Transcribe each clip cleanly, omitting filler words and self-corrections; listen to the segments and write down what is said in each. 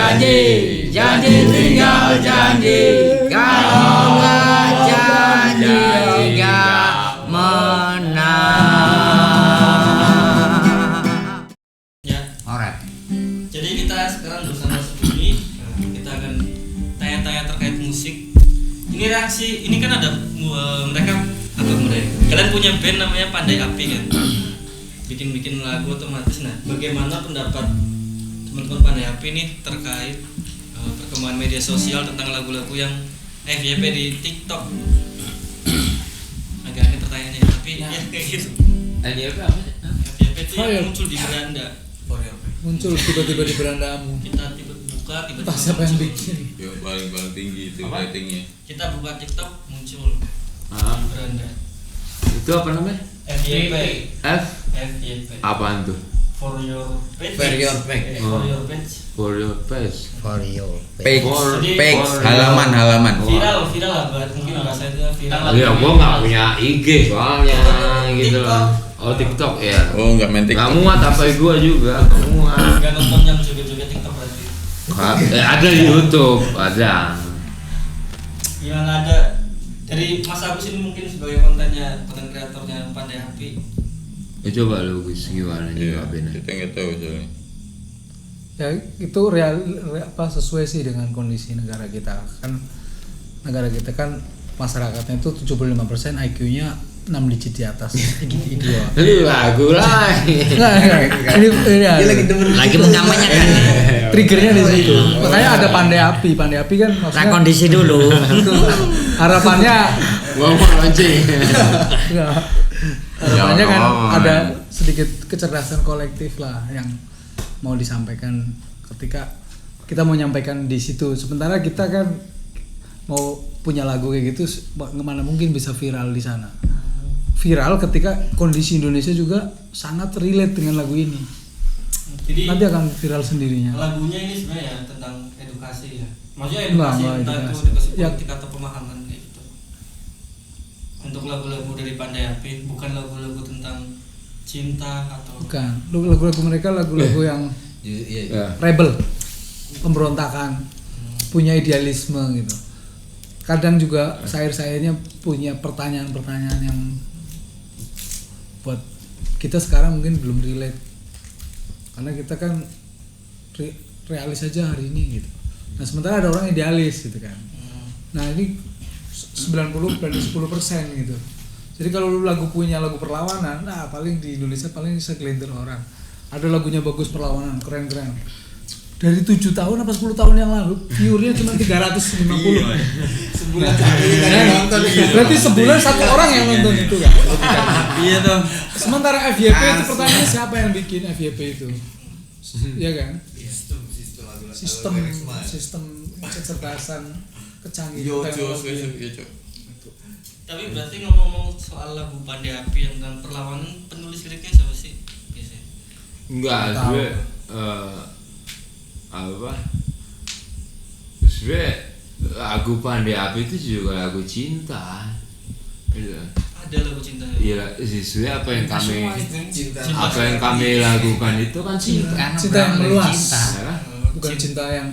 janji tinggal janji. Kalau nggak janji nggak menang. Ya. Alright. Jadi kita sekarang bersama Sebumi, kita akan tanya-tanya terkait musik. Ini reaksi, ini kan ada mereka apa mereka? Kalian punya band namanya Pandai Api kan? Bikin lagu otomatis. Nah, bagaimana pendapat teman-teman Pandai Api ini terkait perkembangan media sosial tentang lagu-lagu yang FYP di TikTok? Agak aneh pertanyaannya, tapi ya kayak gitu. FYP apa sih? FYP itu yang muncul di beranda. Muncul tiba-tiba di berandamu. Kita buka tiba-tiba Siapa yang muncul. bikin? Ya paling tinggi itu ratingnya. Kita buka TikTok muncul di beranda. Itu apa namanya? FYP. FYP. Apaan tuh? For your page. For your page. For your page. For your page. For you. Page, Jadi, page, for- halaman. Viral lah buat mungkin bahasa itu viral. Iya, gua nggak punya IG soalnya gitu loh. Oh TikTok ya. Oh, enggak main Nggak TikTok. muat apa gua juga. Nggak muat. Enggak nonton yang joget-joget TikTok berarti. Ada di YouTube, ada. Yang ada dari Mas Agus ini mungkin sebagai konten kreatornya Pandai Api. Ya coba lu Gus gimana Iya, juga benar. kita nggak tahu soalnya. Ya itu sesuai sih dengan kondisi negara kita kan. Negara kita kan masyarakatnya itu 75% IQ-nya 6 digit di atas. Ideal. Lu lagu lah. Lagi mengamanyakan. Triggernya di situ. Makanya ada Pandai Api. Pandai Api kan Nah, maksudnya kondisi dulu. harapannya Gua mau launching. enggak. Harapannya kan apa-apa, ada man. sedikit kecerdasan kolektif lah yang mau disampaikan ketika kita mau nyampaikan di situ. Sementara kita kan mau punya lagu kayak gitu, mana mungkin bisa viral di sana. Viral ketika kondisi Indonesia juga sangat relate dengan lagu ini. Jadi Nanti akan viral sendirinya. lagunya ini sebenarnya tentang edukasi ya. Maksudnya Enggak, edukasi enggak entah itu edukasi. edukasi Ya. politik atau pemahaman kayak gitu. Untuk lagu-lagu dari Pandai Api bukan lagu-lagu tentang cinta atau Bukan, lagu-lagu mereka lagu-lagu yang Ya. rebel, pemberontakan, punya idealisme gitu. Kadang juga syair-syairnya punya pertanyaan-pertanyaan yang buat kita sekarang mungkin belum relate. Karena kita kan realis aja hari ini gitu. Nah sementara ada orang idealis gitu kan. Nah ini 90 dan 10% gitu. Jadi kalau lu lagu punya lagu perlawanan, nah paling di Indonesia paling segelintir orang. Ada lagunya bagus perlawanan, keren-keren. Dari 7 tahun apa 10 tahun yang lalu, viewernya cuma 350. Sebulan sekali nonton. Berarti sebulan satu orang yang nonton itu kan. Iya tuh. Sementara FYP itu pertanyaan siapa yang bikin FYP itu? Iya kan? Sistem kecerdasan kecanggihan teknologi. tapi berarti ngomong-ngomong soal lagu Pandai Api yang tentang perlawanan, penulis liriknya siapa sih biasanya? Enggak, Nggak tahu. gue apa? Sebenernya lagu Pandai Api itu juga lagu cinta. Gitu. Ada lagu cintanya. Iya, sesuai apa yang kami lakukan itu kan cinta. Cinta yang meluas. Cinta. Ya kan? Bukan cinta yang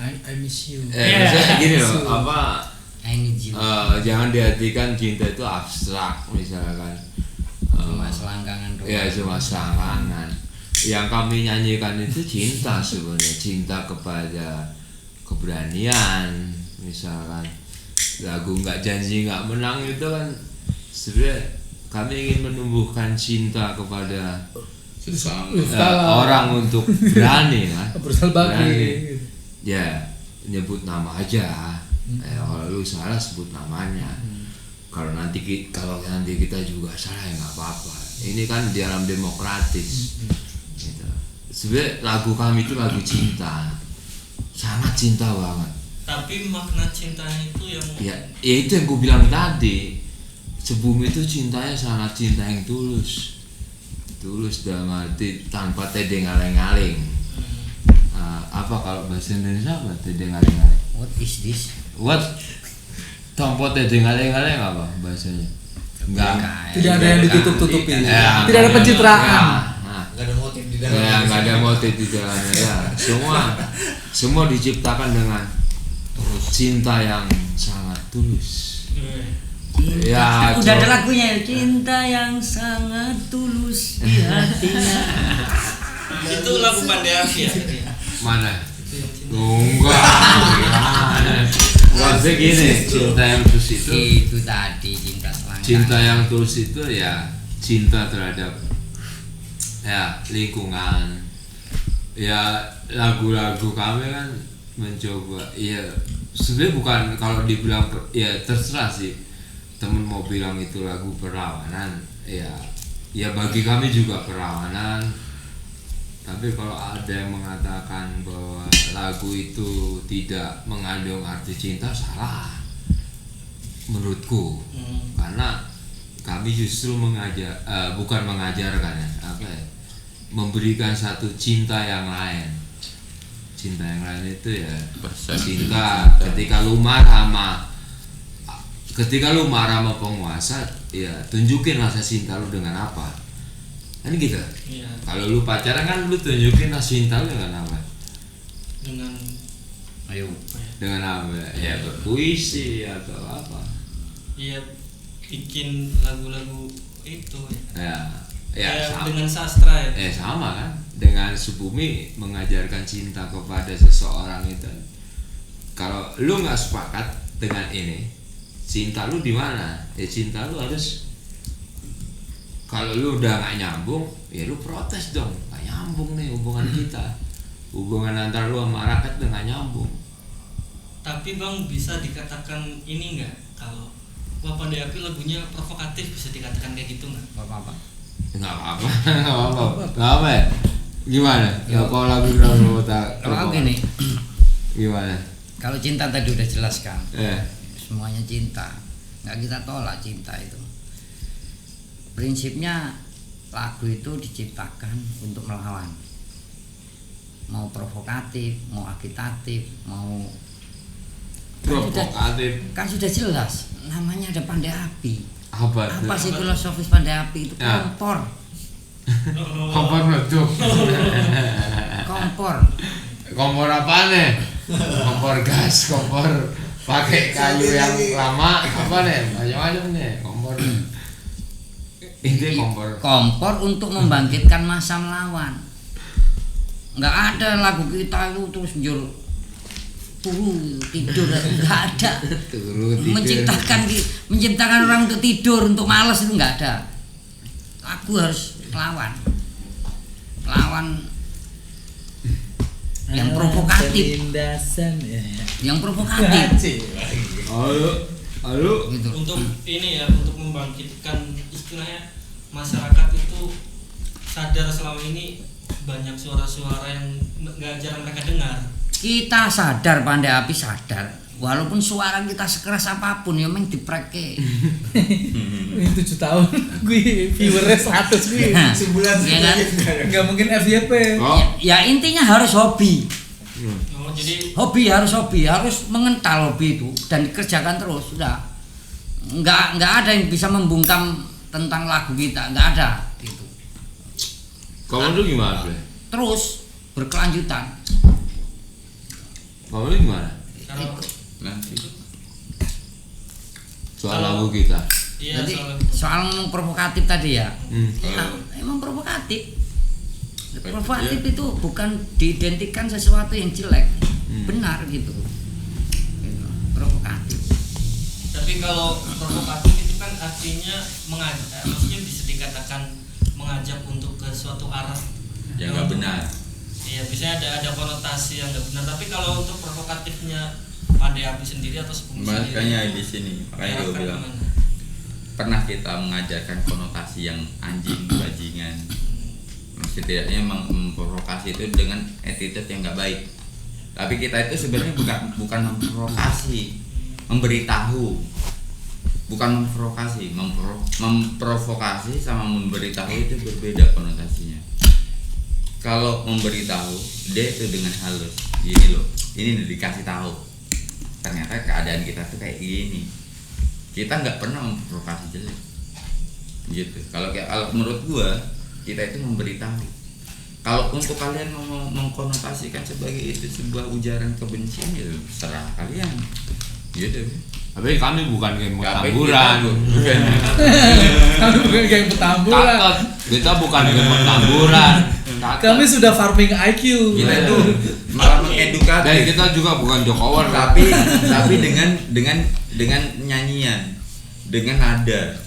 I miss you. Maksudnya gini loh, apa? I need you. Jangan diartikan cinta itu abstrak misalkan. Cuma selangkangan doang. Ya cuma selangkangan. Yang kami nyanyikan itu cinta sebenarnya, cinta kepada keberanian misalkan. Lagu nggak janji nggak menang itu kan sebenarnya kami ingin menumbuhkan cinta kepada orang untuk berani kan. Berusaha Berani. bagi. Ya nyebut nama aja. Kalau lu salah sebut namanya. Kalau nanti kita juga salah ya nggak apa-apa. Ini kan di dalam demokratis. Gitu. Sebenarnya lagu kami itu lagu cinta, sangat cinta banget. Tapi makna cintanya itu yang Ya itu yang gue bilang tadi. Sebumi itu cintanya sangat cinta yang tulus. Tulus dalam arti tanpa tedeng aling-aling. Apa kalau bahasa Indonesia apa tedeng aling-aling? What is this? What? Tanpa tedeng aling-aling apa bahasanya? Enggak. Tidak ada yang ditutup-tutupi. Ya, Tidak ada pencitraan. Nah, Gak ada motif di dalam. ya, nggak ada motif di dalamnya ya. Semua diciptakan dengan cinta yang sangat tulus. Ya, Udah ada lagunya ya, cinta yang sangat tulus di hatinya. Itu lagu Pandai Api ya. mana? Itu yang cinta. Enggak. Maksudnya gini, cinta yang tulus itu, Itu tadi cinta selangkah. cinta yang tulus itu ya cinta terhadap ya lingkungan. Ya lagu-lagu kami kan mencoba, ya sebenarnya bukan, kalau dibilang ya terserah sih, temen mau bilang itu lagu perlawanan, ya bagi kami juga perlawanan. Tapi kalau ada yang mengatakan bahwa lagu itu tidak mengandung arti cinta, salah menurutku. Karena kami justru bukan mengajarkan ya, memberikan satu cinta yang lain. Cinta yang lain itu ya cinta ketika lu marah sama penguasa, ya tunjukin rasa cinta lu dengan apa, kan gitu. Iya. Kalau lu pacaran kan lu tunjukin rasa cinta lu dengan apa? Dengan Dengan apa? Ya berpuisi atau apa? iya bikin lagu-lagu itu ya. Ya sama. Dengan sastra ya. Sama kan dengan Subumi mengajarkan cinta kepada seseorang itu. Kalau lu nggak sepakat dengan ini, cinta lu di mana? Ya cinta lu harus, kalau lu udah nggak nyambung, ya lu protes dong. Nggak nyambung nih hubungan kita, hubungan antara lu sama rakyat udah nggak nyambung. Tapi Bang, bisa dikatakan ini enggak, kalau Wah Pandai Api lagunya provokatif, bisa dikatakan kayak gitu nggak? Nggak apa-apa. Nggak apa-apa ya? Gimana? Ya kalau lagu Kalau gini, gimana? kalau cinta tadi udah jelas kan, semuanya cinta, nggak kita tolak cinta itu. Prinsipnya lagu itu diciptakan untuk melawan, mau provokatif, mau agitatif, mau provokatif. Kan sudah jelas, namanya ada Pandai Api. Apa sih filosofis Pandai Api itu? Ya. Kompor. Kompor meletup. Kompor apa nih? Kompor gas, kompor pakai kayu yang lama, apa nih? Macam-macam nih kompor. Ini Kompor untuk membangkitkan massa melawan. Nggak ada lagu kita itu terus tidur, nggak ada. Menciptakan orang untuk tidur, untuk malas itu nggak ada. Lagu harus melawan yang provokatif, Halo. gitu. Untuk ini ya, untuk membangkitkan istilahnya masyarakat itu sadar selama ini banyak suara-suara yang nggak jarang mereka dengar. Kita sadar, Pandai Api sadar, walaupun suara kita sekeras apapun ya meng dipreke. Ini 7 tahun gue viewernya 100 gue Sebulan Ya kan? nggak mungkin FYP. Ya intinya harus hobi. Oh, jadi harus mengental hobi itu dan dikerjakan terus. Sudah nggak ada yang bisa membungkam tentang lagu kita, nggak ada itu. Kamu tuh gimana, Bre? Terus berkelanjutan. Kamu tuh gimana? kalau Nanti Soal lagu kita. iya Jadi soal soal ngomong provokatif tadi ya. Emang provokatif. Provokatif itu bukan diidentikan sesuatu yang jelek, benar gitu. Provokatif. tapi kalau provokatif itu kan artinya mengajak, maksudnya bisa dikatakan mengajak untuk ke suatu arah yang nggak benar. Iya, bisa ada konotasi yang nggak benar. Tapi kalau untuk provokatifnya Pandai Api sendiri atau Subumi sendiri, Makanya di sini, makanya gue bilang pernah kita mengajarkan konotasi yang anjing bajingan. Setidaknya memprovokasi itu dengan attitude yang nggak baik. Tapi kita itu sebenarnya bukan memprovokasi, memberitahu, bukan memprovokasi. Memprovokasi sama memberitahu itu berbeda konotasinya. Kalau memberitahu, dia itu dengan halus, gini loh, ini dikasih tahu. Ternyata keadaan kita tuh kayak gini. Kita nggak pernah memprovokasi jelek, gitu. Kalau menurut gua, kita itu memberitahu. Kalau untuk kalian mau mengkonotasikan sebagai itu sebuah ujaran kebencian ya serah kalian. Gitu. Tapi kami bukan geng Tapi petamburan. Kami bukan geng petamburan. Takut. Kita bukan geng petamburan. Kami sudah farming IQ. Kita itu malah mengedukasi. Dan kita juga bukan Jokower. tapi dengan nyanyian, dengan nada.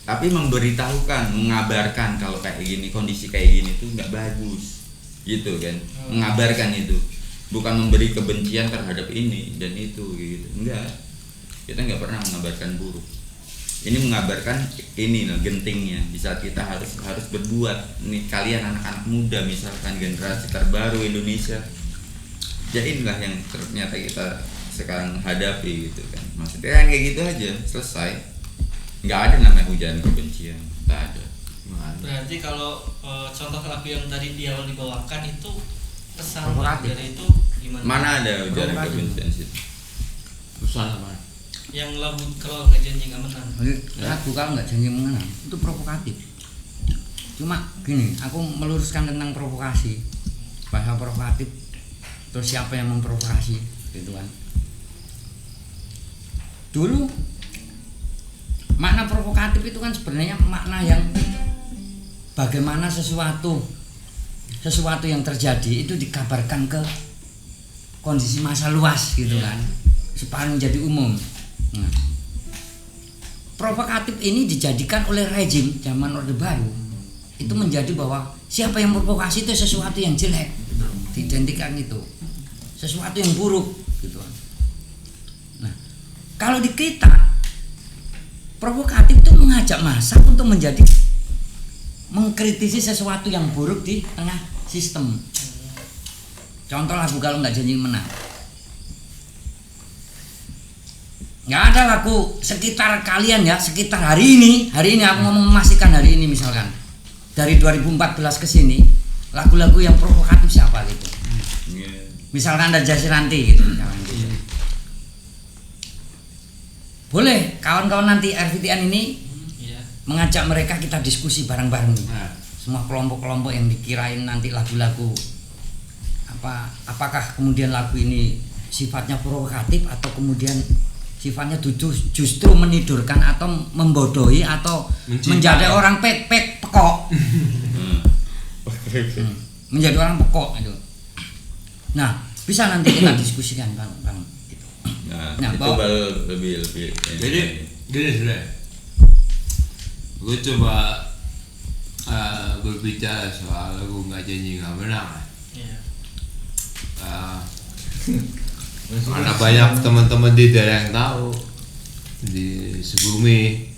Tapi memberitahukan, mengabarkan kalau kayak gini, kondisi kayak gini tuh nggak bagus, gitu kan? Mengabarkan itu, bukan memberi kebencian terhadap ini dan itu, gitu. Enggak, kita nggak pernah mengabarkan buruk. Ini mengabarkan ini loh gentingnya. Di saat kita harus berbuat. Nih kalian anak-anak muda misalkan generasi terbaru Indonesia, ya inilah yang ternyata kita sekarang hadapi gitu kan. Maksudnya kan kayak gitu aja, selesai. Nggak ada namanya ujaran kebencian, nggak ada. Berarti kalau contoh lagu yang tadi di awal dibawakan itu pesan Provokatif. dari itu gimana? Mana ada ujaran Provokatif. kebencian sih? Pesan apa? Yang lagu kalau nggak janji nggak menang. Lagu kalau nggak janji menang itu provokatif. Cuma gini, aku meluruskan tentang provokasi, bahasa provokatif. Terus siapa yang memprovokasi, gitu kan? Dulu makna provokatif itu kan sebenarnya makna yang bagaimana sesuatu yang terjadi itu dikabarkan ke kondisi masa luas gitu kan, supaya menjadi umum. Nah, provokatif ini dijadikan oleh rejim zaman Orde Baru itu menjadi bahwa siapa yang provokasi itu sesuatu yang jelek, gitu. Diidentikan itu sesuatu yang buruk gitu. Nah, kalau di kita provokatif itu mengajak massa untuk mengkritisi sesuatu yang buruk di tengah sistem. Contoh lagu kalau nggak janji menang. Nggak ada lagu sekitar kalian ya, sekitar hari ini aku ngomong memastikan hari ini misalkan dari 2014 ke sini lagu-lagu yang provokatif siapa gitu. Misalkan ada Jasiranti gitu misalkan gitu. Boleh kawan-kawan nanti RVTN ini mengajak mereka kita diskusi bareng-bareng. Semua kelompok-kelompok yang dikirain nanti lagu-lagu apakah kemudian lagu ini sifatnya provokatif atau kemudian sifatnya justru menidurkan atau membodohi atau menjadi orang pekok. Menjadi orang pekok itu. Nah, bisa nanti kita diskusikan Bang. Nah, itu baru lebih. Jadi gini sudah, gue coba berbicara soal lagu nggak janji nggak menang. Karena banyak teman-teman di daerah yang tahu di Sebumi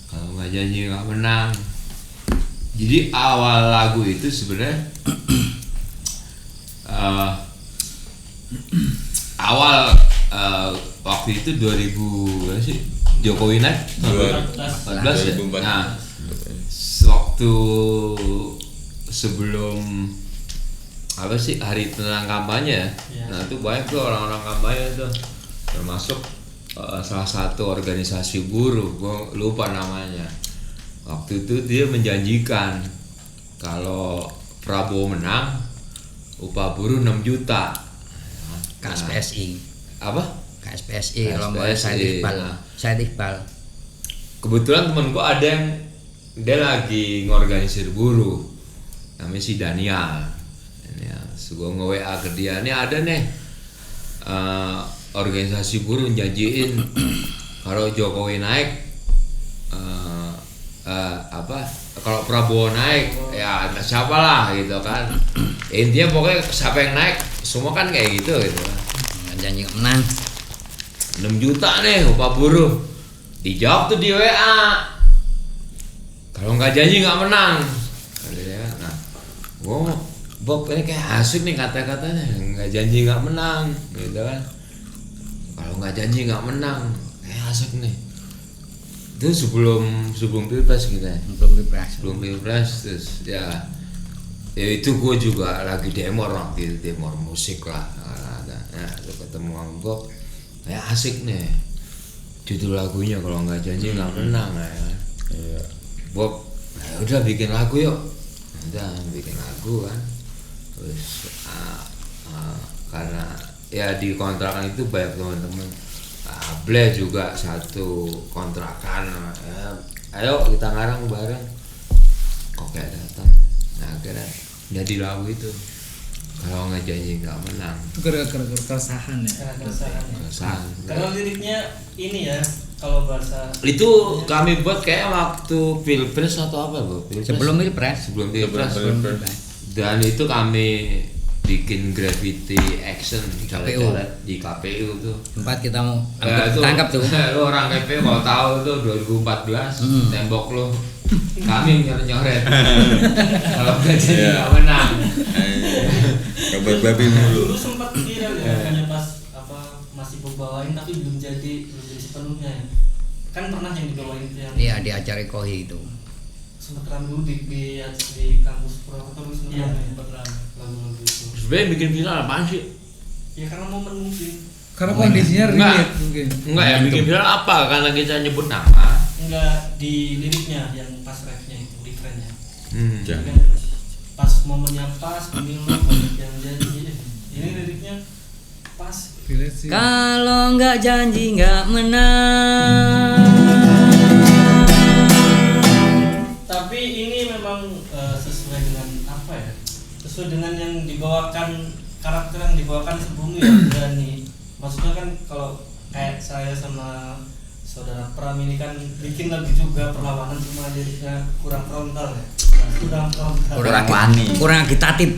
kalau nggak janji nggak menang. Jadi awal lagu itu sebenarnya awal waktu itu 2000 sih Jokowi naik 2014 ya. Nah, waktu sebelum apa sih hari tenang kampanye ya. Nah itu banyak tuh orang-orang kampanye tuh termasuk salah satu organisasi buruh, gue lupa namanya. Waktu itu dia menjanjikan kalau Prabowo menang upah buruh 6 juta. KSPSI. Apa? KSPSI kalau nggak Said Iqbal. Kebetulan temen gua ada yang dia lagi ngorganisir buruh, namanya si Daniel. Ya, gua nge-WA ke dia, ini ada nih organisasi buruh janjiin kalau Jokowi naik kalau Prabowo naik ya siapa lah gitu kan. Intinya pokoknya siapa yang naik semua kan kayak gitu kan. Janji nggak menang 6 juta nih upah buruh. Dijawab tuh di WA kalau nggak janji nggak menang. Nah, Bob ini kayak asik nih kata-katanya, nggak janji nggak menang gitu kan. Kalau nggak janji nggak menang kayak asik nih. Itu sebelum pilpres gitu ya. Sebelum pilpres terus ya itu gue juga lagi demo waktu itu, demo musik lah. Nah, ketemu sama Bob kayak asik nih judul lagunya kalau nggak janji nggak menang ya. Bob udah bikin lagu yuk. udah bikin lagu kan. Terus karena ya di kontrakan itu banyak teman-teman. Ble juga satu kontrakan, ayo kita ngarang bareng. Kok kayak datang, nah akhirnya jadi lagu itu. Kalau nggak janji nggak menang. Gara-gara keresahan ya. Keresahan. Karena liriknya ini ya, kalau bahasa Itu kami buat kayak waktu pilpres atau apa bu? Sebelum pilpres. Sebelum pilpres. Dan itu kami bikin graffiti action KPU. di KPU tuh. Tempat kita mau Itu tangkap tuh. Lo orang KPU kalau tahu tuh 2014 tembok lo kami nyoret. Kalau nggak jadi nggak menang. Kabar babi mulu. dulu sempat viral ya, hanya pas apa masih bawain tapi belum jadi sepenuhnya ya. Kan pernah yang dibawain itu yang Iya, di acara Kohi itu. sempat ramai dulu di kampus Purwokerto itu sempat ramai lagu-lagu itu. Sebenarnya bikin viral apaan sih? Ya karena momen mungkin Karena kondisinya Enggak. relate mungkin. Enggak ya bikin viral apa? Karena kita nyebut nama. enggak di liriknya yang pas refnya itu refrennya. Jangan. Kan pas momennya pas pemilu banyak yang jadi ini liriknya pas. Relate sih. Kalau nggak janji nggak menang. Tapi ini memang sesuai dengan apa ya? Sesuai dengan yang dibawakan, karakter yang dibawakan sebelumnya ya, berani. Maksudnya kan kalau kayak saya sama saudara Pram ini kan bikin lagu juga perlawanan, cuma liriknya kurang frontal ya. Kurang frontal. Kurang wani. Kurang agitatif.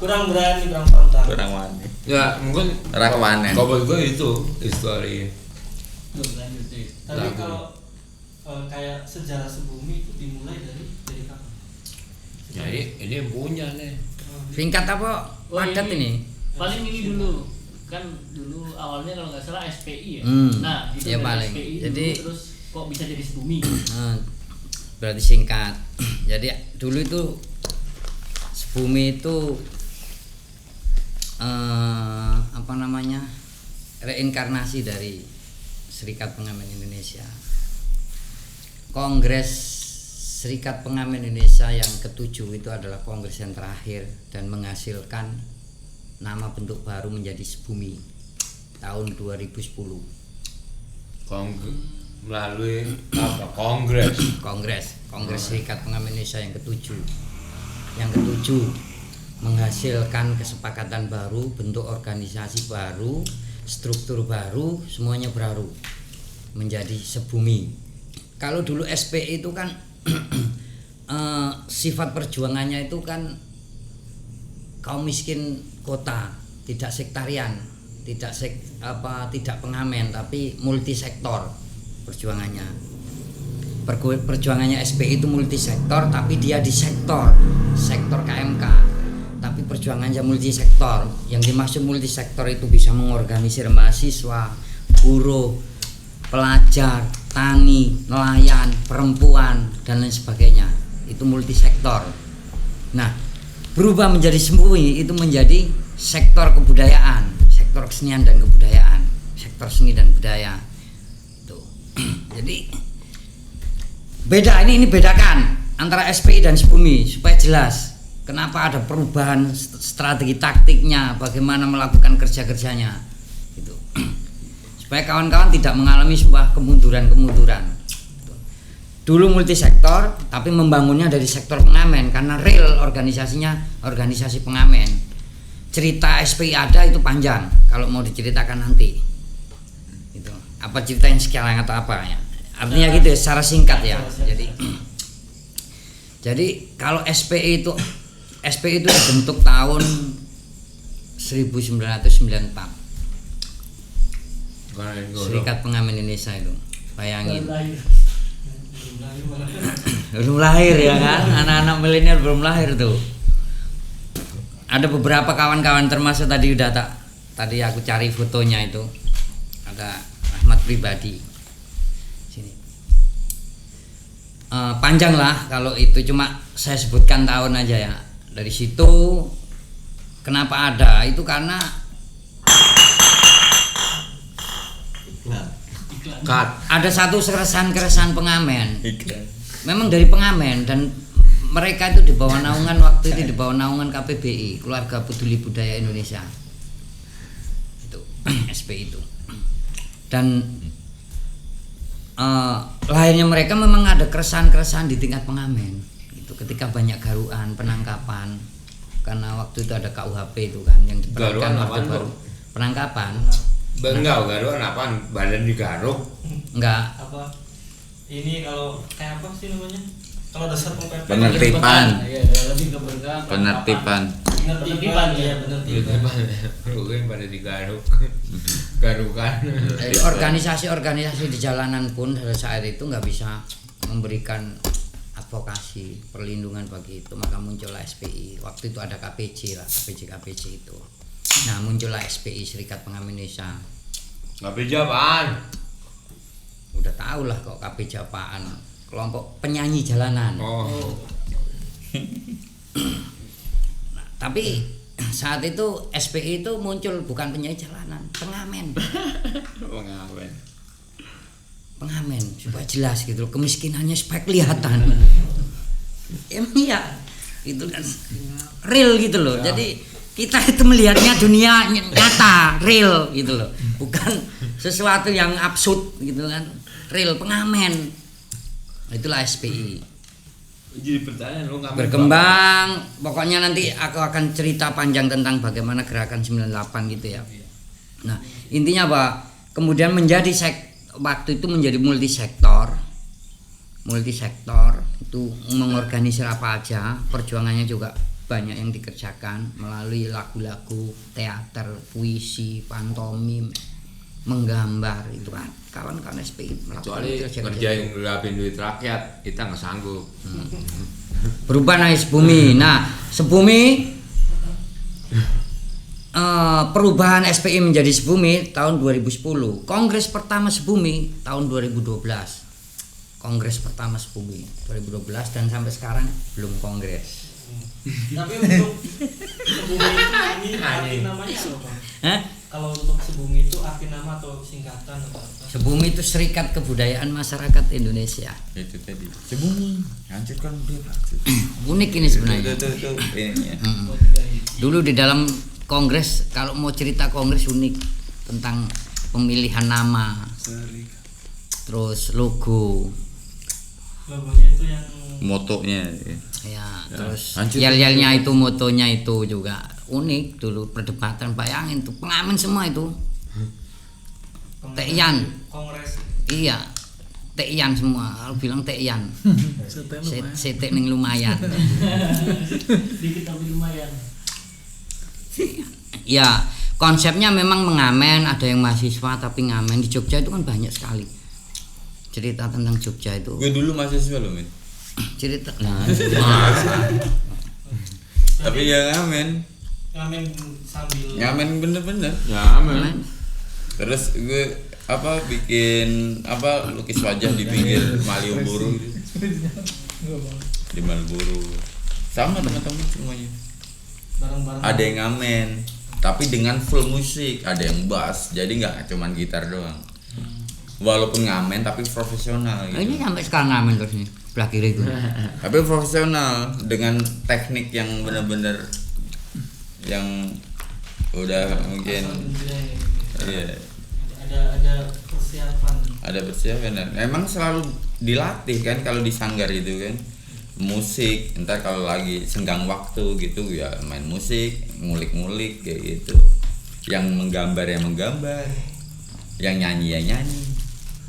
Kurang berani, kurang frontal. Kurang wani. Ya mungkin Kurang wani. kalau gue itu histori. Tapi Lagu. kalau kayak sejarah sebumi itu dimulai dari kapan? Jadi ini punya nih. Singkat apa? Padat ini. Paling ini dulu kan dulu awalnya kalau nggak salah SPI ya. Nah itu ya dari paling. SPI Jadi dulu, terus kok bisa jadi sebumi? Berarti singkat. Jadi dulu itu sebumi itu apa namanya, reinkarnasi dari Serikat Pengamen Indonesia. Kongres Serikat Pengamen Indonesia yang ke-7 itu adalah kongres yang terakhir dan menghasilkan nama bentuk baru menjadi Sebumi tahun 2010. Melalui apa? Kongres Serikat Pengamen Indonesia yang ke-7. Yang ke-7 menghasilkan kesepakatan baru, bentuk organisasi baru, struktur baru, semuanya baru menjadi Sebumi. Kalau dulu SPI itu kan sifat perjuangannya itu kan kaum miskin kota, tidak sektarian, tidak pengamen, tapi multisektor perjuangannya. Perjuangannya SPI itu multisektor, tapi dia di sektor KMK. Tapi perjuangannya multisektor. Yang dimaksud multisektor itu bisa mengorganisir mahasiswa, buruh, pelajar, tani, nelayan, perempuan, dan lain sebagainya. Itu multisektor. Nah, berubah menjadi Sebumi itu menjadi sektor kebudayaan, sektor kesenian dan kebudayaan, sektor seni dan budaya. Tuh. Jadi beda, ini bedakan antara SPI dan Sebumi supaya jelas kenapa ada perubahan strategi taktiknya, bagaimana melakukan kerja-kerjanya gitu. Supaya kawan-kawan tidak mengalami sebuah kemunduran. Dulu multisektor tapi membangunnya dari sektor pengamen karena real organisasinya organisasi pengamen. Cerita SPI ada itu panjang kalau mau diceritakan nanti. Itu. Apa cerita yang sekarang atau apa ya? Artinya gitu ya, secara singkat ya. Jadi kalau SPI itu dibentuk tahun 1994. Serikat Pengamen Indonesia itu, bayangin. Belum lahir ya kan, anak-anak milenial belum lahir tuh. Ada beberapa kawan-kawan termasuk tadi aku cari fotonya itu. Ada Ahmad Pribadi. Sini. Panjang lah kalau itu, cuma saya sebutkan tahun aja ya. Dari situ kenapa ada? Itu karena ada satu keresahan pengamen. Memang dari pengamen, dan mereka itu di bawah naungan waktu itu di bawah naungan KPBI, Keluarga Peduli Budaya Indonesia. Itu SPI itu. Dan lahirnya mereka memang ada keresahan-keresahan di tingkat pengamen. Itu ketika banyak garuan, penangkapan. Karena waktu itu ada KUHP itu kan yang diperlukan Orde Baru. Penangkapan. Enggak, garuan apaan? Badan digaruk. Enggak. Apa? Ini kalau kayak apa sih namanya? Kalau dasar PP Penertiban. Iya, lebih ke bergerak. Penertiban. Penertiban ya, Bukan pada digaruk. Garukan. Jadi organisasi-organisasi di jalanan pun pada saat itu nggak bisa memberikan advokasi perlindungan bagi itu, maka muncullah SPI. Waktu itu ada KPJ lah, KPJ itu. Nah muncullah SPI, Serikat Pengamen Indonesia. KPJ apaan? Udah tau lah kok KPJ apaan, kelompok penyanyi jalanan. Oh. Nah, tapi saat itu SPI itu muncul bukan penyanyi jalanan, pengamen supaya jelas gitu loh, kemiskinannya supaya kelihatan. Iya itu kan real gitu loh. Jadi kita itu melihatnya dunia nyata, real gitu loh, bukan sesuatu yang absurd gitu kan, real pengamen. Itulah SPI. Jadi pertanyaan lu ngamen Berkembang, pokoknya nanti aku akan cerita panjang tentang bagaimana gerakan 98 gitu ya. Nah intinya apa? Kemudian menjadi waktu itu menjadi multisektor itu mengorganisir apa aja, perjuangannya juga banyak yang dikerjakan melalui lagu-lagu, teater, puisi, pantomim, menggambar itu kan kawan-kawan SPI melakukan kecuali kerja yang ngelapin duit rakyat, kita nggak sanggup. Berubah naik Sebumi. Nah Sebumi perubahan SPI menjadi Sebumi tahun 2010. Kongres pertama Sebumi tahun 2012. Kongres pertama Sebumi 2012 dan sampai sekarang belum kongres. Tapi untuk Sebumi itu ini arti namanya apa? Kalau untuk Sebumi itu arti nama atau singkatan atau apa? Sebumi itu Serikat Kebudayaan Masyarakat Indonesia. Itu tadi. Sebumi, hancurkan budaya. Unik ini sebenarnya. Itu ini ya. Dulu di dalam kongres, kalau mau cerita kongres unik tentang pemilihan nama, terus logo, Logonya itu yang motonya ya terus hancur. yel-yelnya itu, motonya itu juga unik. Dulu perdebatan, bayangin tuh pengamen semua itu. Tekian. Kongres. Iya, tekian semua. Aku bilang tekian. Setek ning lumayan. Sedikit tapi lumayan. Ya, konsepnya memang mengamen, ada yang mahasiswa tapi ngamen. Di Jogja itu kan banyak sekali cerita tentang Jogja itu. Gue dulu mahasiswa loh, men. Cerita. Tapi ya ngamen Sambil ngamen bener-bener. Ya, aman. Terus gue bikin lukis wajah di pinggir Malioboro gitu. Di Malioboro. Sama teman-teman semuanya. bareng-bareng. Ada yang ngamen, tapi dengan full musik, ada yang bass, jadi nggak cuman gitar doang. Walaupun ngamen tapi profesional gitu. Ini sampai sekarang ngamen terus nih, sebelah kiri itu. Tapi profesional dengan teknik yang benar-benar yang udah mungkin iya. Ada persiapan. Ada persiapan dan emang selalu dilatih kan kalau di sanggar itu kan. Musik, entar kalau lagi senggang waktu gitu ya main musik, ngulik-ngulik kayak gitu. Yang menggambar ya menggambar, yang nyanyi ya nyanyi,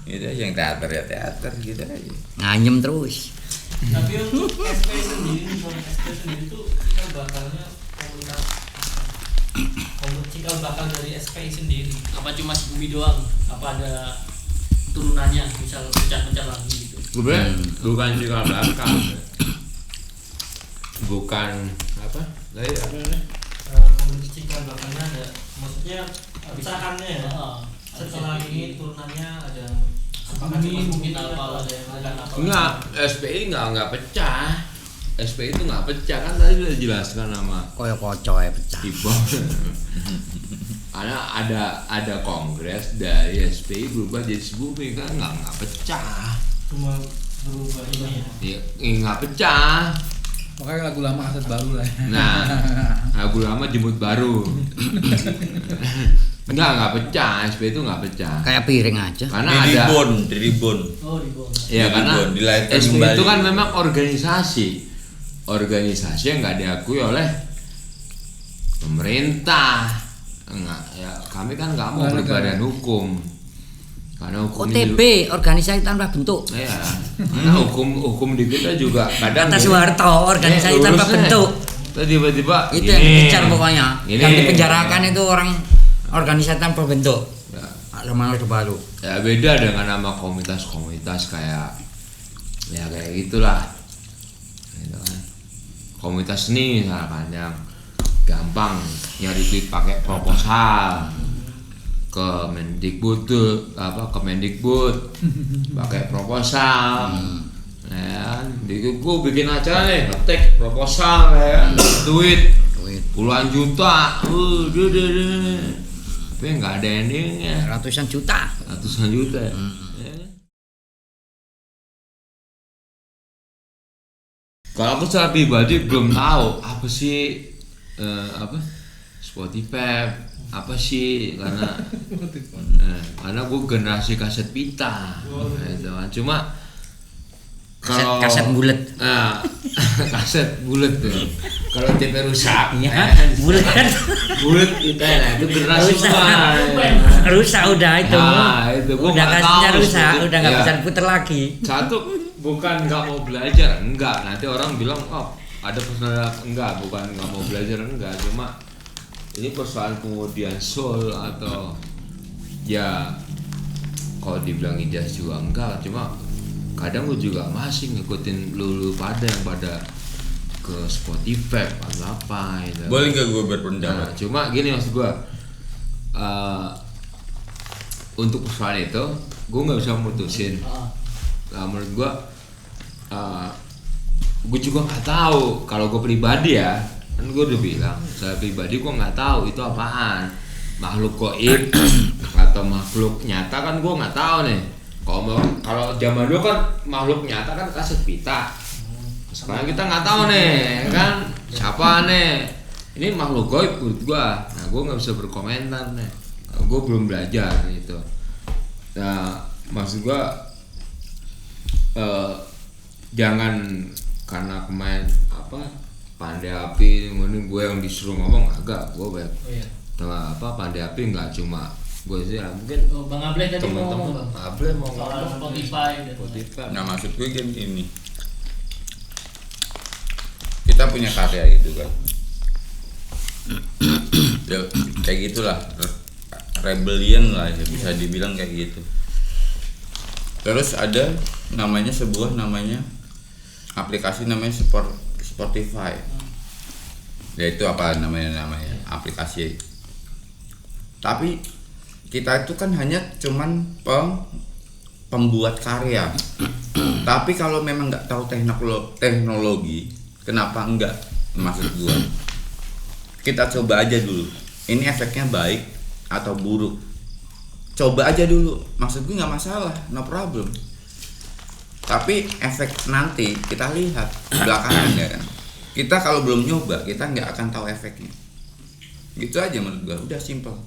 gitu. Yang teater ya teater gitu aja. Nganyem terus. Tapi untuk SPI sendiri, itu cikal bakalnya cikal bakal dari SPI sendiri. Apa cuma Sebumi doang? Apa ada turunannya, misal pecah-pecah lagi gitu? Sebenarnya bukan cikal bakal, bukan apa? Tadi apa namanya? Cikal bakalnya ada, maksudnya pecahannya ya. Setelah ini turunannya ada. Apakah cuma mungkin Sebumi apa atau ada yang lain? Enggak, SPI enggak pecah. SPI itu enggak pecah kan tadi udah dijelaskan sama Koyo kocoy pecah. Ibo. Karena ada kongres dari SPI berubah jadi Sebumi kan enggak pecah. Cuma berubah ini ya. Ya, enggak pecah. Makanya lagu lama kaset baru lah. Nah, lagu lama jemput baru. Enggak pecah, SP itu enggak pecah. Kayak piring aja. Karena Di ada Ribon. Oh, di bawah. ya Di karena Ribon, dilahirkan SP kembali. itu kan memang organisasi yang nggak diakui oleh pemerintah. Enggak, ya kami kan nggak mau berbadan hukum karena hukum OTB, organisasi tanpa bentuk. ya karena hukum di kita juga kadang Kata Soeharto, organisasi tanpa bentuk. tiba-tiba Itu yang dikejar pokoknya. Gini. Yang dipenjarakan itu orang organisasi tanpa bentuk. Ya, Zaman Orde Baru. ya beda dengan nama komunitas kayak ya kayak gitulah gitu kan. Komunitas seni misalkan yang gampang nyari duit pakai proposal ke Mendikbud pakai proposal ya gue bikin acara nih ngetik proposal ya duit puluhan juta tapi nggak ada endingnya Ratusan juta. ya. Kalau aku secara pribadi belum tahu apa sih Spotify apa sih karena gue generasi kaset pita gitu kan. Cuma kalau Kaset bulat. kaset bulat tuh kalau TV rusak Iya, bulat. bulat kita itu generasi Rusak. tua. Rusak udah itu. Nah, itu gua Udah nggak kasetnya tahu rusak, sih. udah nggak Iya. bisa puter lagi. Satu bukan nggak mau belajar, enggak. Nanti orang bilang, oh ada personal, enggak, bukan nggak mau belajar, enggak. Cuma ini persoalan kemudian soul atau ya kalau dibilang ijaz juga enggak. Cuma kadang gue juga masih ngikutin lu pada yang pada ke Spotify apa gitu. Boleh nggak gue Nah, berpendapat? cuma gini maksud gue untuk persoalan itu gue nggak bisa mutusin. Nah, menurut gue juga nggak tahu kalau gue pribadi ya kan gue udah bilang saya pribadi gue nggak tahu itu apaan makhluk goib atau makhluk nyata kan gue nggak tahu nih kalau zaman dulu kan makhluk nyata kan kaset pita sekarang kita nggak tahu nih kan siapa nih ini makhluk goib menurut gue nah gue nggak bisa berkomentar nih gue belum belajar gitu nah maksud gue jangan karena kemarin Pandai Api ini gue yang disuruh ngomong agak gue banyak Pandai Api nggak cuma gue sih mungkin Bang Ableh tadi mau ngomong teman-teman Bang. Ableh mau Soal ngomong Spotify dan Spotify. Nah maksud gue kan gini, kita punya karya itu kan, ya, kayak gitulah, rebellion lah ya, bisa dibilang kayak gitu. Terus ada namanya aplikasi namanya Spotify. Ya itu apa namanya aplikasi. Tapi kita itu kan hanya cuman pembuat karya. Tapi kalau memang nggak tahu teknologi, kenapa enggak? Maksud gua, kita coba aja dulu. Ini efeknya baik atau buruk. Coba aja dulu. Maksud gue nggak masalah, no problem. Tapi efek nanti kita lihat belakangan ya kan. Kita kalau belum nyoba, kita nggak akan tahu efeknya. Gitu aja menurut gua. Udah simple.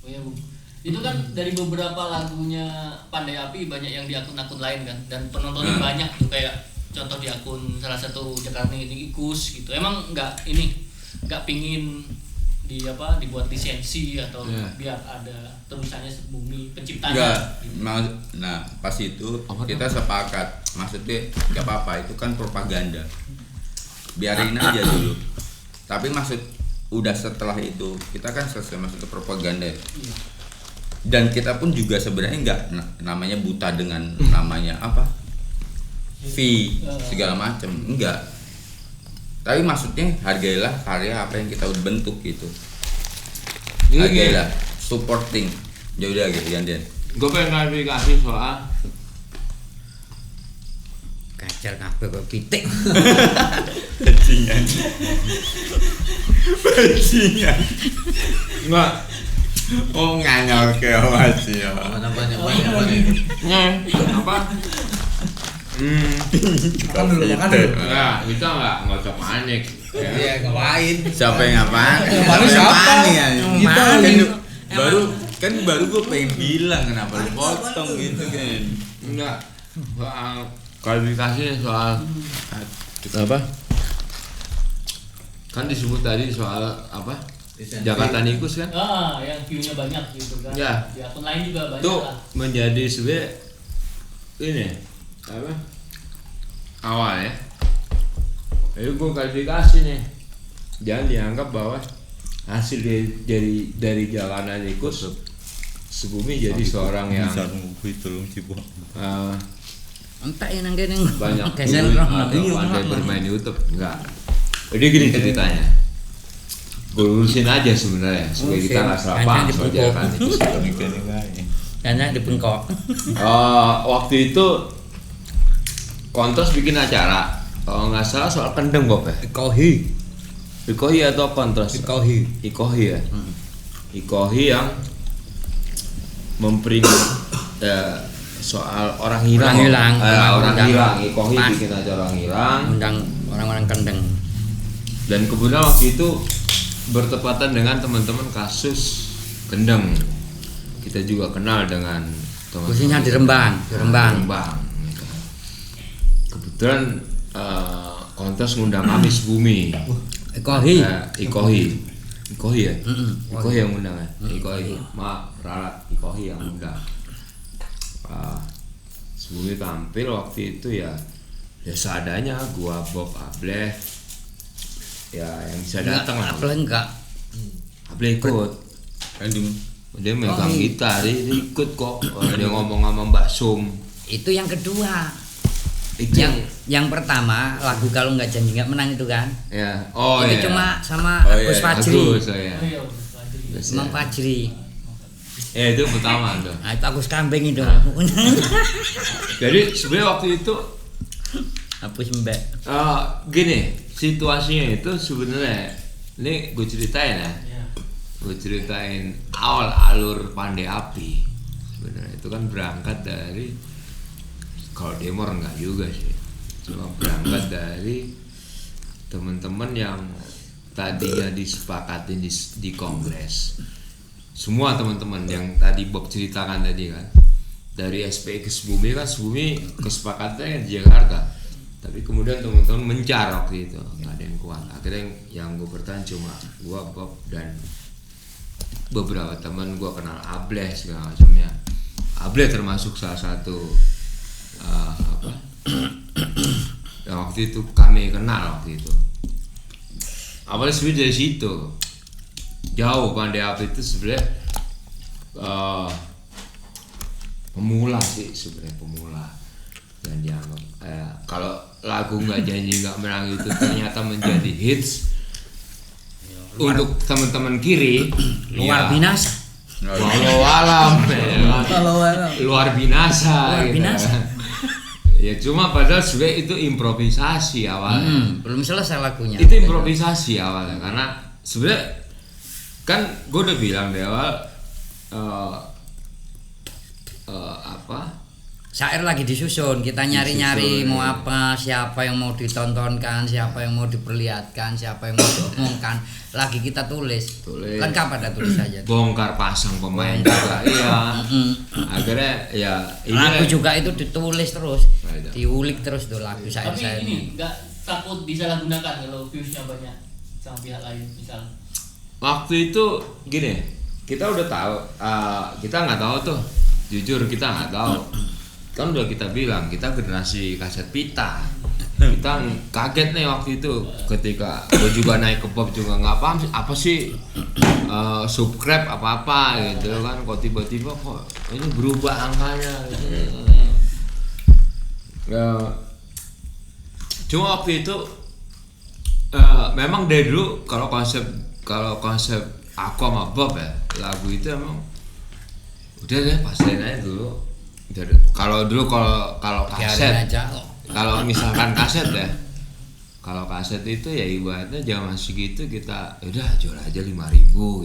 Oh iya, Bung. Itu kan dari beberapa lagunya Pandai Api banyak yang di akun-akun lain kan, dan penontonnya banyak tuh, kayak contoh di akun salah satu Jakarta ini Ikus gitu. Emang nggak pingin dibuat lisensi atau biar ada tulisannya bumi penciptanya. Enggak. Gitu. Nah, pas itu kita sepakat. Maksudnya nggak apa-apa, itu kan propaganda. Biarin aja dulu. Tapi udah setelah itu kita kan selesai masuk ke propaganda. Dan kita pun juga sebenarnya nggak namanya buta dengan namanya apa fee segala macam, enggak. Tapi maksudnya hargailah karya apa yang kita udah bentuk gitu. Hargailah, supporting. Ya udah gitu gantian. Gue pengen klarifikasi soal Gajar kabeh kok pitik. Bajingan. Bajingan. enggak Oh nganyal ke masih ya. apa Makan dulu. Nah, kita nggak usah panik. Iya, ngapain? Siapa yang ngapain? Ngapain siapa? Ya? Kita Kan lagi. baru gue pengen bilang kenapa lu potong gitu kan. Enggak. Soal klarifikasi soal apa? Kan disebut tadi soal apa? Jakarta Nikus kan? Yang view-nya banyak gitu kan. Ya. Di akun lain juga banyak Itu lah. menjadi sebenarnya ini apa? Awal ya. Jadi gue klarifikasi nih. Jangan dianggap bahwa hasil dari Jakarta Nikus Subumi jadi seorang yang Entah yang nang kene. banyak Geser duit roh. atau pandai bermain YouTube. Enggak. Jadi gini ceritanya. Gue lurusin aja sebenarnya supaya kita nggak salah paham soal Jakarta Nikus. Kayaknya di bengkok. Waktu itu Kontos bikin acara, kalau nggak salah soal kendeng Bob ya. Ikohi atau Kontos? Ikohi ya. Ikohi yang soal orang hilang. Orang hilang. Ikohi bikin acara orang hilang. Undang orang-orang kendeng. Dan kemudian waktu itu bertepatan dengan teman-teman kasus kendeng. Kita juga kenal dengan teman-teman. Khususnya di Rembang. Kebetulan Kontos ngundang kami Subumi. Ikohi ya? Ikohi yang ngundang ya? Ikohi, maaf ralat, Ikohi yang ngundang. Subumi tampil waktu itu ya seadanya, gua Bob Ableh ya yang bisa datang lah. Ableh ikut. Dia megang gitar, dia ikut kok. Dia ngomong sama Mbak Sum. Itu yang kedua. Yang pertama lagu Kalau Nggak Janji Nggak Menang itu kan. Ya. Itu cuma sama Agus Fajri. Mang Fajri. Ya itu pertama tuh. Nah, itu Agus Kambing itu. Jadi sebenarnya waktu itu Hapus mbak. Gini, situasinya itu sebenarnya ini gue ceritain ya. Gue ceritain awal alur Pandai Api. Sebenarnya itu kan berangkat dari, kalau Demor enggak juga sih, cuma berangkat dari teman-teman yang tadinya disepakatin di kongres. Semua teman-teman yang tadi Bob ceritakan tadi kan, dari SPI ke Subumi kan, Subumi kesepakatannya di Jakarta, tapi kemudian teman-teman mencar waktu itu, nggak ada yang kuat. Akhirnya yang gue bertahan cuma gue, Bob, dan beberapa teman gue kenal, Ableh segala macamnya. Ableh termasuk salah satu yang waktu itu kami kenal waktu itu. Awalnya sebenarnya dari situ jauh. Pandai Api itu sebenarnya pemula sih, sebenarnya pemula. Dan dianggap kalau lagu Nggak Janji Nggak Menang itu ternyata menjadi hits untuk teman-teman kiri, Luar binasa. walau alam, luar binasa. Ya cuma padahal sebenarnya itu improvisasi awalnya. Belum selesai lagunya. Itu improvisasi awalnya, karena sebenarnya kan gue udah bilang di awal Syair lagi disusun, kita nyari-nyari mau apa, siapa yang mau ditontonkan, siapa yang mau diperlihatkan, siapa yang mau diomongkan, lagi kita tulis. Kan kapan ada tulis saja. Bongkar pasang pemain juga, iya. Akhirnya ya lagu juga itu ditulis terus, diulik terus tuh lagu Tapi syair-syair. ini nggak takut disalahgunakan kalau viewsnya banyak sama pihak lain misal. Waktu itu gini, kita udah tahu, kita nggak tahu tuh, jujur kita nggak tahu. Kan udah kita bilang, kita generasi kaset pita. Kita kaget nih waktu itu ketika gue juga naik ke pop juga nggak paham apa sih subscribe apa gitu kan, kok tiba-tiba kok ini berubah angkanya gitu. Cuma waktu itu memang dari dulu kalau konsep aku sama Bob ya, lagu itu emang udah deh pastiin aja dulu. Kalau kaset, kalau misalkan kaset ya, kalau kaset itu ya ibaratnya zaman segitu kita udah jual aja 5.000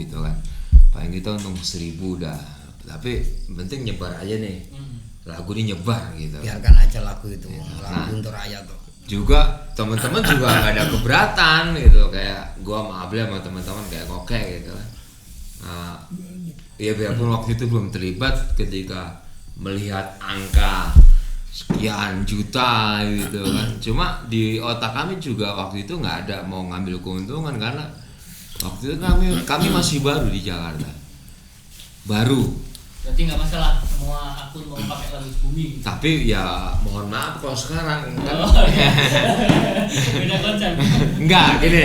gitu kan, paling kita untung 1.000 udah, tapi penting nyebar aja nih lagu ini nyebar gitu. Biarkan aja lagu itu, lagu untuk rakyat tuh. Juga teman-teman juga nggak ada keberatan gitu, kayak gua sama Able sama teman-teman kayak Koke gitu. Ya biarpun waktu itu belum terlibat, ketika melihat angka sekian juta gitu kan, cuma di otak kami juga waktu itu nggak ada mau ngambil keuntungan, karena waktu itu kami masih baru di Jakarta, baru. Berarti nggak masalah semua akun mau pakai lagu Bumi. Tapi ya mohon maaf kalau sekarang kan. Beda konsep. Enggak gini.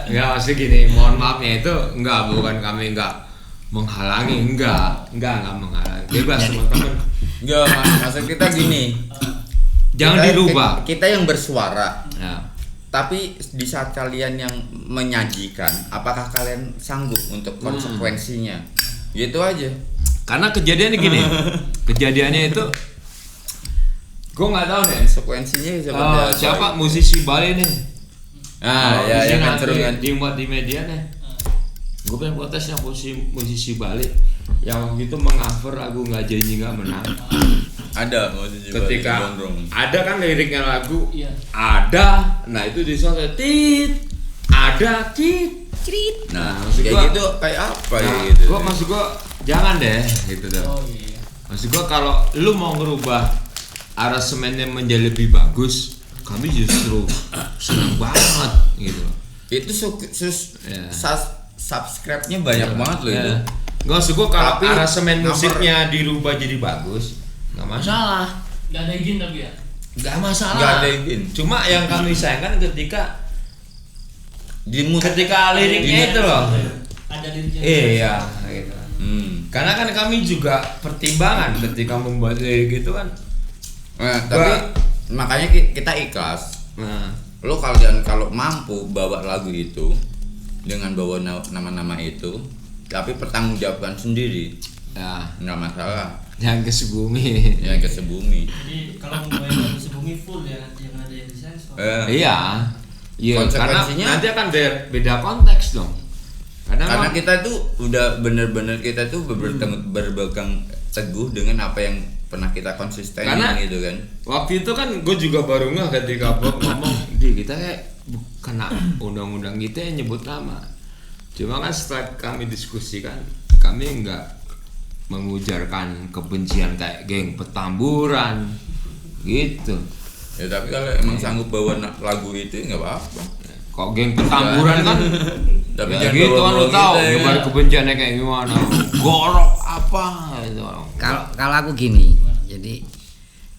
Enggak, maksud gini, mohon maafnya itu bukan kami enggak menghalangi, enggak menghalangi. Bebas teman-teman. Enggak, maksud kita gini. Jangan dirubah. Kita yang bersuara. Ya. Tapi di saat kalian yang menyajikan, apakah kalian sanggup untuk konsekuensinya? Gitu aja. Karena kejadiannya gini. Kejadiannya itu gue nggak tahu nih Konsekuensinya sebenarnya siapa musisi Bali nih. Ya kan cerungan dimuat di media nih. Gue pengen protes yang musisi Bali yang waktu itu meng-cover lagu Nggak Janji Nggak Menang. ada musisi Ketika Bali, ada kan liriknya lagu, Iya. ada, nah itu di sound tit, ada tit, crit. Nah, maksud kayak gua, gitu kayak apa ya nah, gitu. maksud gua jangan deh gitu deh. Oh iya. Maksud gua kalau lu mau ngerubah aransemennya menjadi lebih bagus, kami justru senang banget gitu. Itu Ya. subscribe-nya banyak banget loh itu. Nggak, maksud gua kalau Tapi aransemen musiknya dirubah jadi bagus, nggak masalah. Nggak ada izin tapi ya. Nggak masalah. Nggak ada izin. Cuma yang kami sayangkan ketika Ketika liriknya itu loh. Ada liriknya. Iya, gitu. Karena Karena kan kami juga pertimbangan ketika membuat lirik itu kan. tapi makanya kita ikhlas. Nah, Lo kalau mampu bawa lagu itu dengan bawa nama-nama itu, tapi pertanggungjawabkan sendiri, ya, nggak masalah. yang ke sebumi. Yang ke sebumi. Jadi kalau mau main lagu Sebumi full ya, jangan ada yang disensor. Iya. Iya, karena Konsekuensinya- nanti akan beda konteks dong. Karena emang- kita itu udah bener-bener kita tuh berpegang teguh dengan apa yang pernah kita konsisten Karena- gitu kan. waktu itu kan gue juga baru ngeh ketika Bob ngomong, di kita kayak kena undang-undang kita yang nyebut nama. Cuma kan setelah kami diskusikan, kami nggak mengujarkan kebencian kayak geng Petamburan gitu. Ya tapi kalau emang sanggup bawa lagu itu nggak apa-apa. Kok geng Petamburan kan Tapi ya jangan gitu kan bawa-bawa lu tahu kita, ya. nyebar kebenciannya kayak gimana, gorok apa gitu. Kalau aku gini, jadi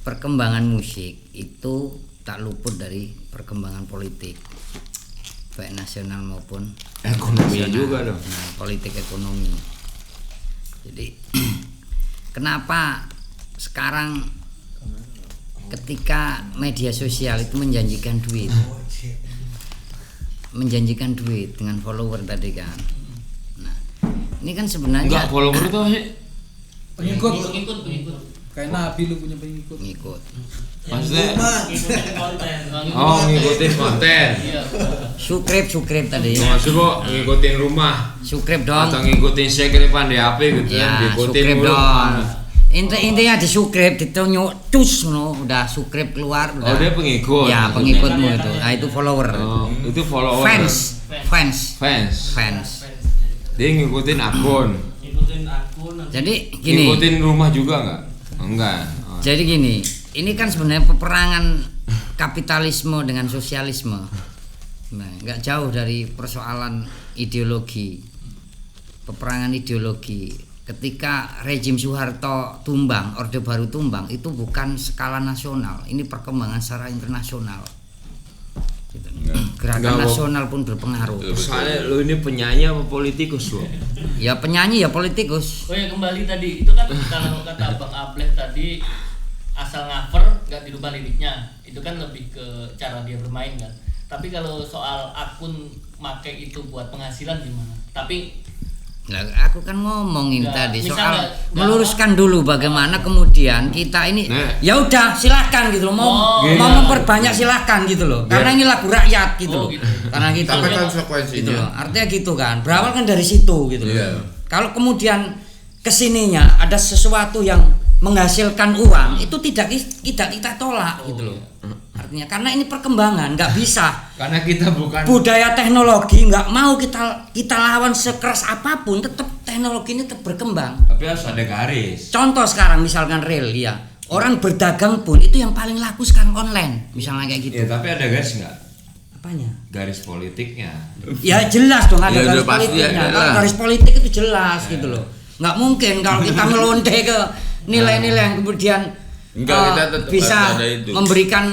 perkembangan musik itu tak luput dari perkembangan politik, baik nasional maupun Ekonomi internasional. juga dong. Nah, politik ekonomi. Jadi kenapa sekarang ketika media sosial itu menjanjikan duit dengan follower tadi kan. Nah, ini kan sebenarnya Enggak, follower tuh sih Pengikut. Pengikut. Kayak Nabi lu punya pengikut. ngikut. maksudnya Ngikutin konten. ngikutin konten. Iya. Sukrip tadi. Maksud gua ngikutin rumah Sukrip dong. atau ngikutin sekrepan di HP gitu Ya, diikutin sukrip mulu. dong. Intinya di sukrip ditunjuk cus udah sukrip keluar udah. Oh, dia pengikut. Ya, pengikutmu itu. Nah, itu follower. Oh, itu follower. Fans. Dia ngikutin akun. Ngikutin akun nanti Jadi gini. Ngikutin rumah juga enggak? Oh. Jadi gini, ini kan sebenarnya peperangan kapitalisme dengan sosialisme. Nah, nggak jauh dari persoalan ideologi. Peperangan ideologi. Ketika rejim Soeharto tumbang, Orde Baru tumbang, itu bukan skala nasional, ini perkembangan secara internasional. Gitu. Gerakan Nggak, nasional pun berpengaruh. Soalnya lu ini penyanyi apa politikus lu? Ya penyanyi ya politikus. Oh ya kembali tadi itu kan kalau kata Bang Ableh tadi asal cover nggak dirubah liriknya, itu kan lebih ke cara dia bermain kan. Tapi kalau soal akun make itu buat penghasilan gimana? Tapi Nah, aku kan ngomongin Nggak, tadi misal soal nggak meluruskan dulu bagaimana kemudian kita ini Nah. ya udah silahkan gitu loh mau Oh, mau iya. memperbanyak silahkan gitu loh karena ini lagu rakyat gitu Oh, loh gitu. karena gitu Tapi gitu konsekuensinya loh artinya gitu kan berawal kan dari situ gitu loh Iya. kalau kemudian kesininya ada sesuatu yang menghasilkan uang itu tidak kita tolak gitu loh. Artinya karena ini perkembangan, nggak bisa. Karena kita bukan Budaya teknologi nggak mau kita lawan sekeras apapun, tetap teknologi ini tetap berkembang. tapi harus ada garis. Contoh sekarang misalkan real ya, orang berdagang pun itu yang paling laku sekarang online, misalnya kayak gitu. Ya tapi ada garis nggak? Apanya? Garis politiknya. Ya jelas dong ada Ya, garis udah pasti politiknya. ada Kalau lah. garis politik itu jelas gitu loh. Nggak mungkin kalau kita melonde ke nilai-nilai yang kemudian Enggak, kita tetap bisa harus ada itu. memberikan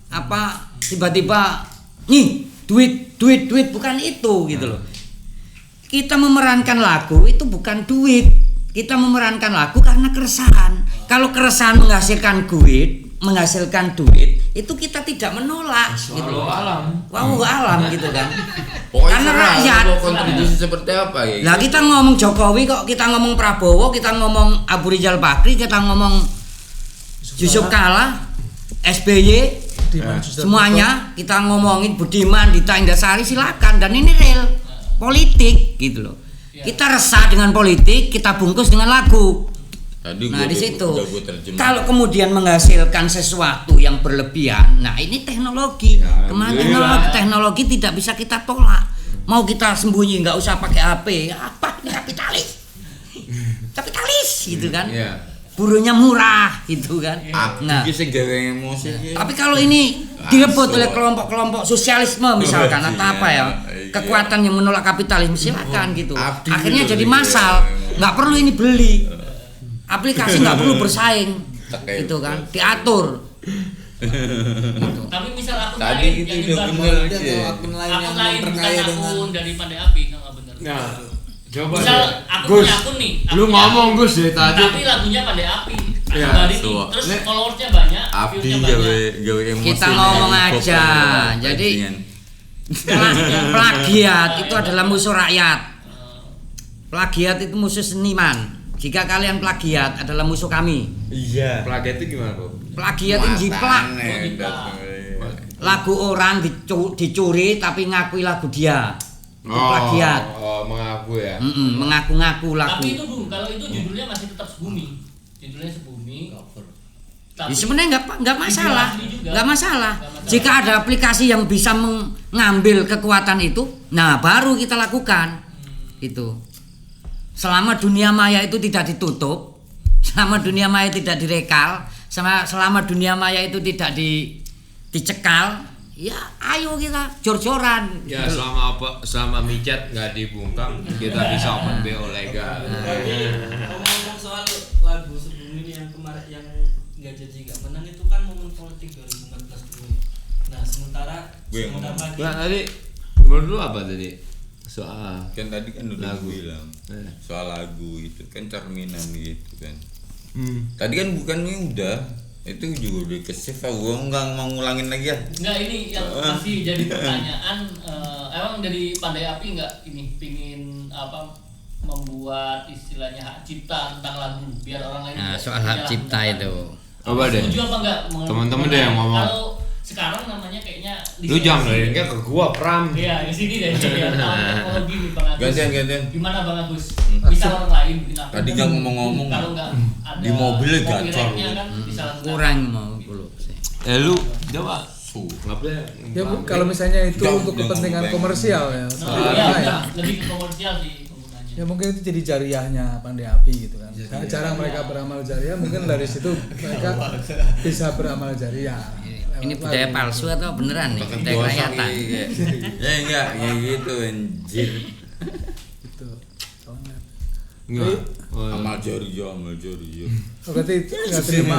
apa tiba-tiba nih duit bukan itu gitu loh. Kita memerankan lagu itu bukan duit. Kita memerankan lagu karena keresahan. Kalau keresahan menghasilkan duit, itu kita tidak menolak gitu loh. alam. Wow, alam gitu kan. Pokoknya Karena serah, rakyat. mau kontribusi seperti apa ya. Lah kita ngomong Jokowi kok, kita ngomong Prabowo, kita ngomong Abu Rizal Bakri, kita ngomong Yusuf Kala, SBY, semuanya kita ngomongin Budiman, Dita Indasari, silakan. Dan ini real politik gitu loh. Kita resah dengan politik, kita bungkus dengan lagu. Tadi Nah gua di udah- situ udah gua terjemah. kalau kemudian menghasilkan sesuatu yang berlebihan, nah ini teknologi. Ya, Kemana alhamdulillah. teknologi tidak bisa kita tolak. Mau kita sembunyi nggak usah pakai HP, apa ini kapitalis gitu kan? Iya. Burunya murah gitu kan? Abdi Nah, ki sing gawe emosi ki. tapi kalau ini direbut oleh kelompok-kelompok sosialisme misalkan atau apa ya, kekuatan yang menolak kapitalisme silakan gitu. Abdi Akhirnya gitu, jadi iya. massal, nggak perlu ini beli. Aplikasi nggak perlu bersaing, Pakai gitu kan? Diatur. Tapi misal akun Tadi lain itu yang udah dibangun, bener Dan aja. akun lain akun yang lain bukan terkaya dengan akun dari Pandai Api, nggak benar. Nah, coba Misal deh. aku Gus, punya akun nih, lu akunnya ngomong aku, Gus dari tadi. tapi lagunya Pandai Api. Iya, Pribadi nih, tua. terus Nek, followersnya banyak, Abdi views-nya gawe banyak. gawe emosi. Kita ngomong aja. Jadi plagiat itu adalah musuh rakyat. Plagiat itu musuh seniman. Jika kalian plagiat adalah musuh kami. Iya. Plagiat itu gimana, Bro? Plagiat itu jiplak. Lagu orang dicuri tapi ngakui lagu dia. Itu plagiat. Oh, mengaku ya. Mengaku-ngaku lagu. Tapi itu dulu, kalau itu judulnya masih tetap Sebumi. Judulnya Sebumi. Ya, sebenarnya nggak masalah, asli juga. nggak masalah. Jika ada aplikasi yang bisa mengambil kekuatan itu, nah baru kita lakukan itu. Selama dunia maya itu tidak ditutup, selama dunia maya tidak direkal, selama dunia maya itu tidak dicekal, ya ayo kita jor-joran. Ya selama micet nggak dibungkam kita bisa open BO legal. Tapi ngomong soal lagu sebelum ini yang kemarin yang nggak jadi nggak menang itu kan momen politik 2014 dulu. Nah sementara lagi Nah tadi menurut lu apa tadi soal Kan tadi kan udah Lagu. bilang soal lagu itu kan cerminan gitu kan. Hmm. Tadi kan bukannya udah itu juga udah kesif, gua nggak mau ngulangin lagi ya. Enggak, ini yang masih jadi pertanyaan. Emang dari Pandai Api nggak ini pingin apa membuat istilahnya hak cipta tentang lagu biar orang lain Nah juga soal hak jalan cipta tentang itu. Coba deh. setuju apa enggak Teman-teman deh yang ngomong. Kalau sekarang namanya kayaknya Lu jangan ngeliatnya ke gua Pram. Iya, di sini deh. Ya, teknologi nih Bang Agus. Gantian. Gimana Bang Agus? Bisa orang lain bikin apa? Tadi nggak ngomong-ngomong. Kalau nggak ada Di mobilnya gacor. copyright-nya kan bisa Kurang mau dulu. Lu coba ngapain? Ya Bu, kalau misalnya itu Jauh untuk dengan kepentingan ngomong. komersial ya. Nah, seperti iya, apa ya? udah, lebih ke komersial sih penggunanya. Ya mungkin itu jadi jariahnya Pandai Api gitu kan. Jarang mereka beramal jariah, mungkin dari situ mereka bisa beramal jariah. Ini Lewat budaya lagu. palsu atau beneran nih? Pakai Budaya gosok kerakyatan. ya enggak kayak gitu anjir. Gitu. Soalnya. Enggak. Amal jariah. Oh, berarti nggak terima,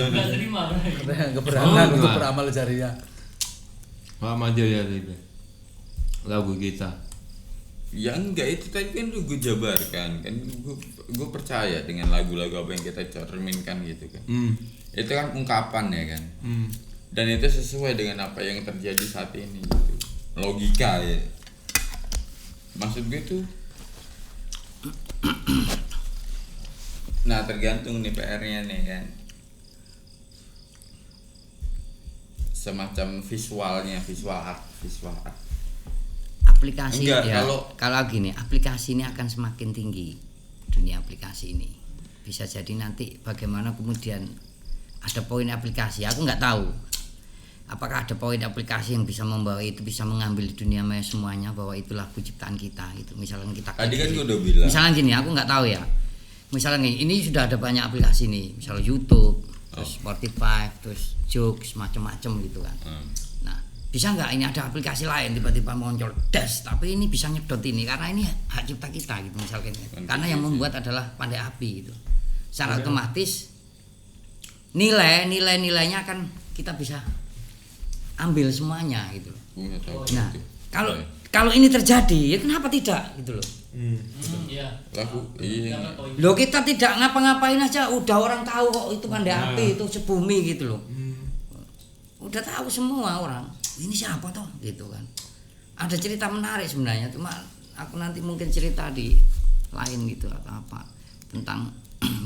Nggak terima, Bro. keberanian Oh, untuk enggak. beramal jariah. Lama aja ya itu. Lagu kita. Ya enggak, itu tadi kan udah gue jabarkan kan, gue percaya dengan lagu-lagu apa yang kita cerminkan gitu kan. Itu kan ungkapan ya kan, dan itu sesuai dengan apa yang terjadi saat ini gitu. Logika ya, maksud gue tuh. Nah tergantung nih PR-nya nih kan, semacam visual art. Aplikasi Enggak, ya. kalau- Kalau gini, aplikasi ini akan semakin tinggi dunia aplikasi ini. bisa jadi nanti bagaimana kemudian ada poin aplikasi, aku nggak tahu apakah ada poin aplikasi yang bisa membawa itu, bisa mengambil di dunia maya semuanya bahwa itu lagu ciptaan kita gitu. Misalnya kita Tadi kan gue udah bilang. misalnya gini, aku nggak tahu ya, misalnya ini sudah ada banyak aplikasi nih, misalnya YouTube, terus Spotify, terus Joox, macam-macam gitu kan. Nah, bisa nggak ini ada aplikasi lain tiba-tiba muncul das, tapi ini bisa nyedot ini karena ini hak cipta kita gitu misalnya. Karena yang membuat adalah Pandai Api gitu. Secara otomatis nilainya kan kita bisa ambil semuanya gitu loh. Nah, kalau ini terjadi ya kenapa tidak gitu loh. Iya. Lagu iya. Dapat poin. Loh kita tidak ngapa-ngapain aja udah orang tahu kok itu Pandai Api, itu sebumi gitu loh. Udah tahu semua orang. Ini siapa toh gitu kan. Ada cerita menarik sebenarnya, cuma aku nanti mungkin cerita di lain gitu atau apa tentang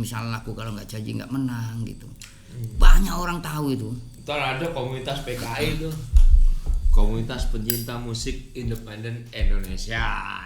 misalnya lagu kalau nggak janji nggak menang gitu. Banyak orang tahu itu. Ntar ada komunitas PKI itu, komunitas pencinta musik independen Indonesia.